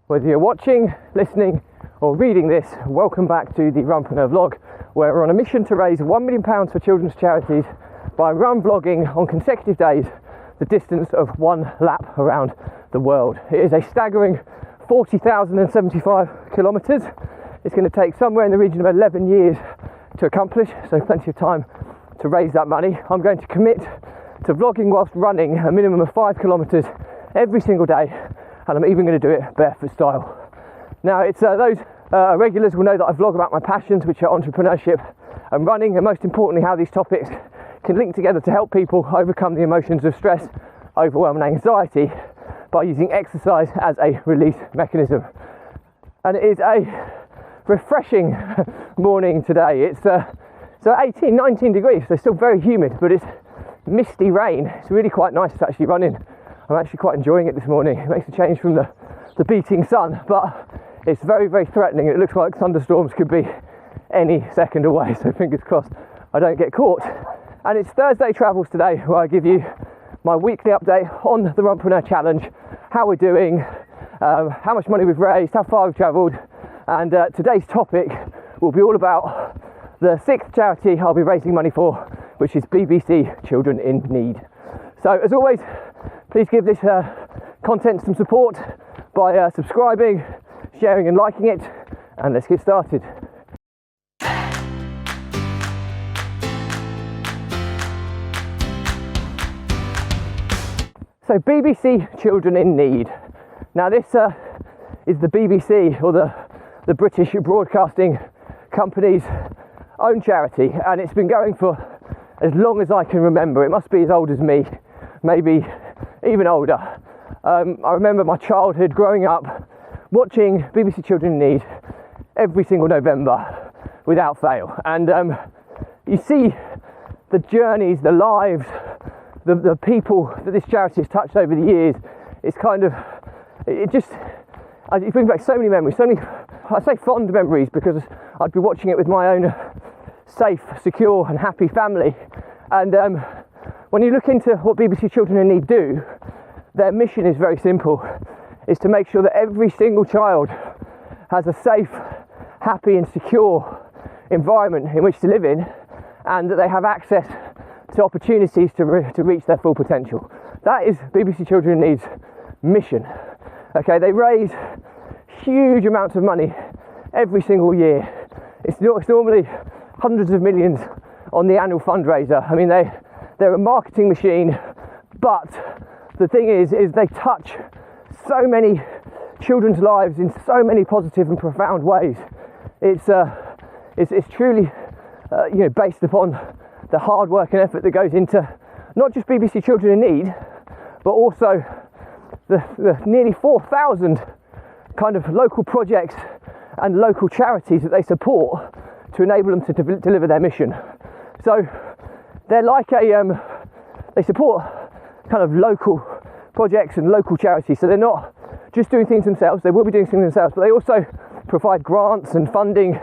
Whether you're watching, listening or reading this, welcome back to the Runpreneur vlog, where we're on a mission to raise £1 million for children's charities by run vlogging on consecutive days the distance of one lap around the world. It is a staggering 40,075 kilometres. It's going to take somewhere in the region of 11 years to accomplish, so plenty of time to raise that money. I'm going to commit to vlogging whilst running a minimum of 5 kilometres every single day, and I'm even going to do it barefoot style. Now, it's those regulars will know that I vlog about my passions, which are entrepreneurship and running, and most importantly how these topics can link together to help people overcome the emotions of stress, overwhelm and anxiety by using exercise as a release mechanism. And it is a refreshing morning today. It's 18, 19 degrees, so still very humid, but it's misty rain. It's really quite nice to actually run in. I'm actually quite enjoying it this morning. It makes a change from the beating sun, but it's very, very threatening. It looks like thunderstorms could be any second away, so fingers crossed I don't get caught. And it's Thursday Travels today, where I give you my weekly update on the Runpreneur Challenge, how we're doing, how much money we've raised, how far we've travelled, and today's topic will be all about the 6th charity I'll be raising money for, which is BBC Children in Need. So as always, please give this content some support by subscribing, sharing and liking it, and let's get started. So BBC Children in Need. Now this is the BBC, or the British Broadcasting Company's own charity, and it's been going for as long as I can remember. It must be as old as me, maybe even older. I remember my childhood growing up watching BBC Children in Need every single November without fail, and you see the journeys, the lives, the people that this charity has touched over the years. It's kind of, it brings back so many memories, I say fond memories because I'd be watching it with my own safe, secure and happy family. And when you look into what BBC Children in Need do, their mission is very simple. It's to make sure that every single child has a safe, happy and secure environment in which to live in, and that they have access to opportunities to reach their full potential. That is BBC Children in Need's mission. Okay, they raise huge amounts of money every single year. It's normally hundreds of millions on the annual fundraiser. I mean, they're a marketing machine, but the thing is they touch so many children's lives in so many positive and profound ways. It's truly based upon the hard work and effort that goes into not just BBC Children in Need, but also the nearly 4,000 kind of local projects and local charities that they support to enable them to deliver their mission. So they're like they support kind of local projects and local charities, so they're not just doing things themselves. They will be doing things themselves, but they also provide grants and funding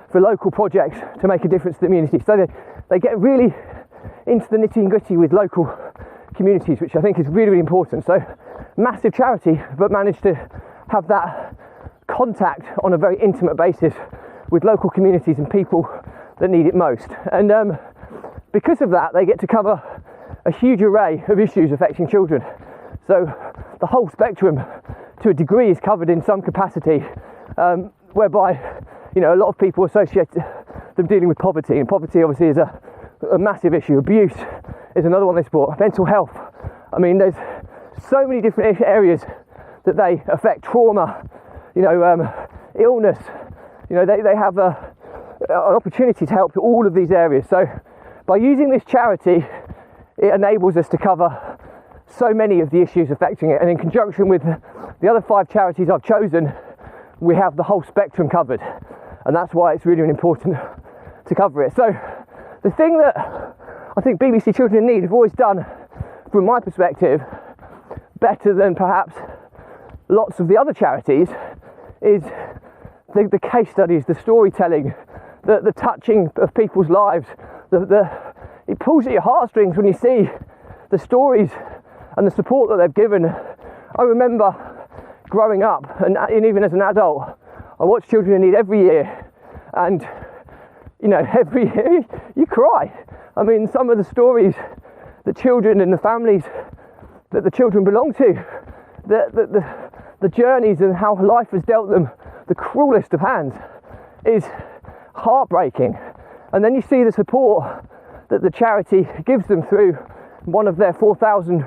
for local projects to make a difference to the community. So they get really into the nitty and gritty with local communities, which I think is really, really important. So massive charity, but manage to have that contact on a very intimate basis with local communities and people that need it most. And because of that, they get to cover a huge array of issues affecting children. So the whole spectrum, to a degree, is covered in some capacity, whereby a lot of people associate them dealing with poverty, and poverty obviously is a massive issue. Abuse is another one they support. Mental health. I mean, there's so many different areas that they affect. Trauma, illness. They have an opportunity to help all of these areas. So by using this charity, it enables us to cover so many of the issues affecting it, and in conjunction with the other 5 charities I've chosen, we have the whole spectrum covered, and that's why it's really, really important to cover it. So the thing that I think BBC Children in Need have always done, from my perspective, better than perhaps lots of the other charities, is the case studies, the storytelling, the touching of people's lives. It pulls at your heartstrings when you see the stories and the support that they've given. I remember growing up, and even as an adult, I watch children in need every year, and you know, every year you cry. I mean, some of the stories, the children and the families that the children belong to, the journeys and how life has dealt them the cruelest of hands is heartbreaking. And then you see the support that the charity gives them through one of their 4,000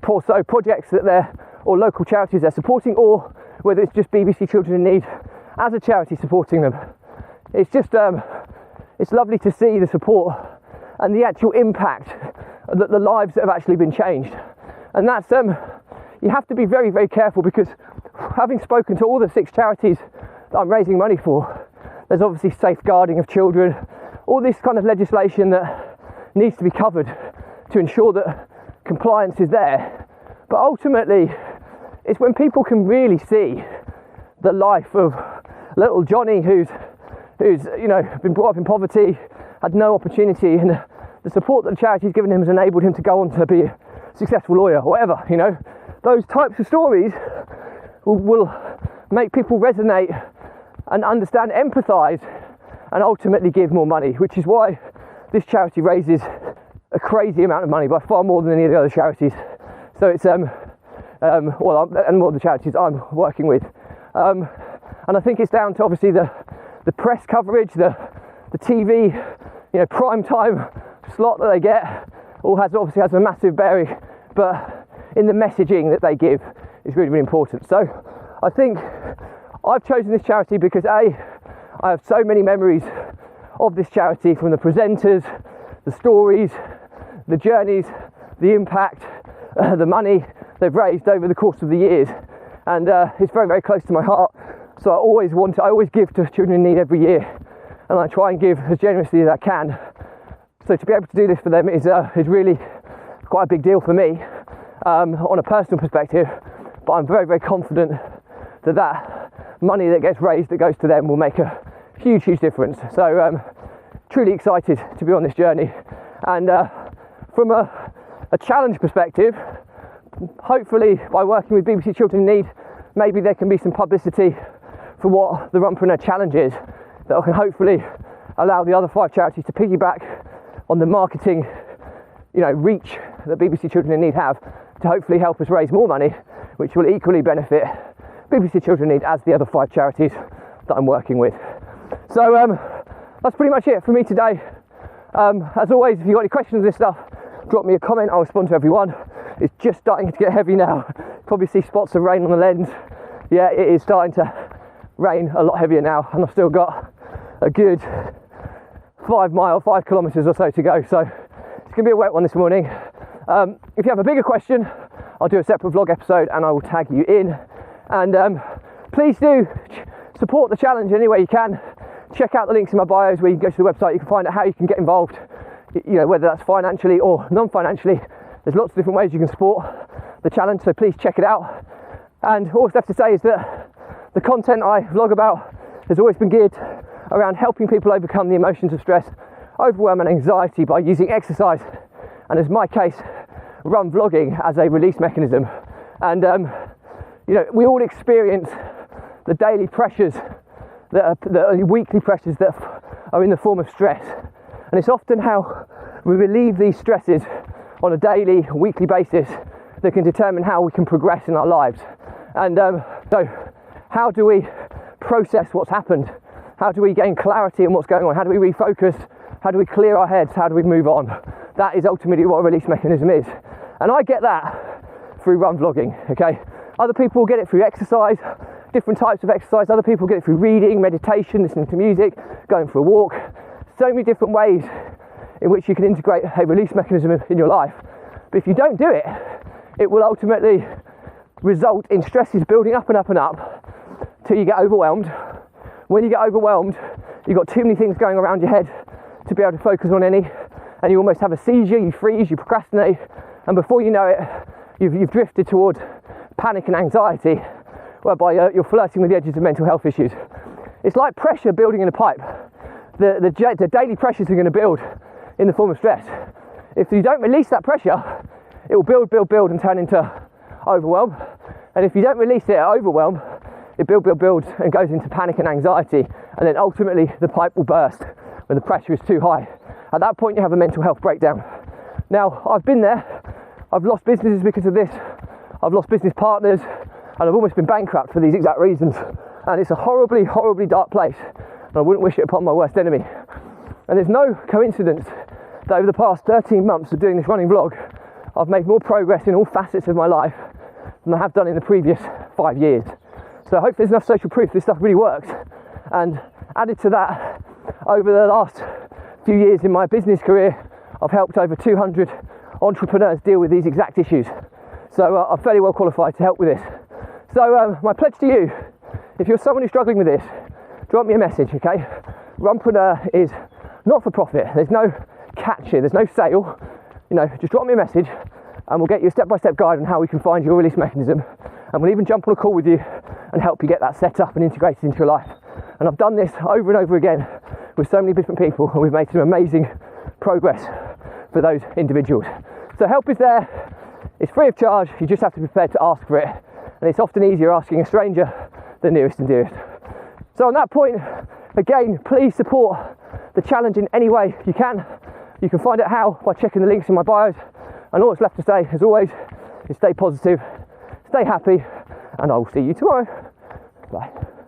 or so projects that or local charities they're supporting, or whether it's just BBC Children in Need as a charity supporting them. It's just it's lovely to see the support and the actual impact that the lives that have actually been changed. And that's you have to be very, very careful, because having spoken to all the 6 charities that I'm raising money for, there's obviously safeguarding of children, all this kind of legislation that needs to be covered to ensure that compliance is there. But ultimately, it's when people can really see the life of little Johnny who's you know, been brought up in poverty, had no opportunity, and the support that the charity's given him has enabled him to go on to be a successful lawyer or whatever, you know. Those types of stories will make people resonate and understand, empathise, and ultimately give more money, which is why this charity raises a crazy amount of money, by far more than any of the other charities. So it's and more of the charities I'm working with, and I think it's down to obviously the press coverage, the TV, you know, prime time slot that they get, obviously has a massive bearing, but in the messaging that they give is really, really important. So I think I've chosen this charity because I have so many memories of this charity, from the presenters, the stories, the journeys, the impact, the money they've raised over the course of the years, and it's very, very close to my heart. So I always give to children in need every year, and I try and give as generously as I can. So to be able to do this for them is really quite a big deal for me on a personal perspective, but I'm very, very confident that money that gets raised that goes to them will make a huge, huge difference. So truly excited to be on this journey, and from a challenge perspective, hopefully by working with BBC Children in Need, maybe there can be some publicity for what the Runpreneur challenge is, that can hopefully allow the other 5 charities to piggyback on the marketing, you know, reach that BBC Children in Need have, to hopefully help us raise more money, which will equally benefit BBC Children in Need as the other 5 charities that I'm working with. So that's pretty much it for me today. As always, if you've got any questions on this stuff, drop me a comment, I'll respond to everyone. It's just starting to get heavy now. Probably see spots of rain on the lens. Yeah, it is starting to rain a lot heavier now, and I've still got a good 5 kilometres or so to go, so it's going to be a wet one this morning. If you have a bigger question, I'll do a separate vlog episode and I will tag you in. And please do support the challenge any way you can. Check out the links in my bios where you can go to the website, you can find out how you can get involved, you know, whether that's financially or non-financially. There's lots of different ways you can support the challenge, so please check it out. And all I have to say is that the content I vlog about has always been geared around helping people overcome the emotions of stress, overwhelm and anxiety by using exercise, and as my case, run vlogging as a release mechanism. And you know, we all experience the daily pressures the weekly pressures that are in the form of stress, and it's often how we relieve these stresses on a daily, weekly basis that can determine how we can progress in our lives. And so how do we process what's happened? How do we gain clarity on what's going on? How do we refocus? How do we clear our heads? How do we move on? That is ultimately what a release mechanism is. And I get that through run vlogging, okay? Other people get it through exercise, different types of exercise. Other people get it through reading, meditation, listening to music, going for a walk. So many different ways in which you can integrate a release mechanism in your life. But if you don't do it, it will ultimately result in stresses building up and up and up till you get overwhelmed. When you get overwhelmed, you've got too many things going around your head to be able to focus on any, and you almost have a seizure, you freeze, you procrastinate, and before you know it, you've drifted towards panic and anxiety, whereby you're flirting with the edges of mental health issues. It's like pressure building in a pipe. The daily pressures are going to build in the form of stress. If you don't release that pressure, it will build and turn into overwhelm, And if you don't release it at overwhelm, it builds and goes into panic and anxiety, and then ultimately the pipe will burst when the pressure is too high. At that point you have a mental health breakdown. Now, I've been there. I've lost businesses because of this. I've lost business partners, and I've almost been bankrupt for these exact reasons. And it's a horribly, horribly dark place, and I wouldn't wish it upon my worst enemy. And there's no coincidence that over the past 13 months of doing this running vlog, I've made more progress in all facets of my life than I have done in the previous 5 years. So I hope there's enough social proof this stuff really works. And added to that, over the last few years in my business career, I've helped over 200 entrepreneurs deal with these exact issues. So I'm fairly well qualified to help with this. So my pledge to you, if you're someone who's struggling with this, drop me a message, okay? Runpreneur is not for profit. There's no catch here, there's no sale. You know, just drop me a message and we'll get you a step-by-step guide on how we can find your release mechanism. And we'll even jump on a call with you and help you get that set up and integrated into your life. And I've done this over and over again with so many different people, and we've made some amazing progress for those individuals. So help is there. It's free of charge. You just have to be prepared to ask for it. And it's often easier asking a stranger than nearest and dearest. So on that point, again, please support the challenge in any way you can. You can find out how by checking the links in my bios. And all that's left to say, as always, is stay positive, stay happy, and I will see you tomorrow. Bye.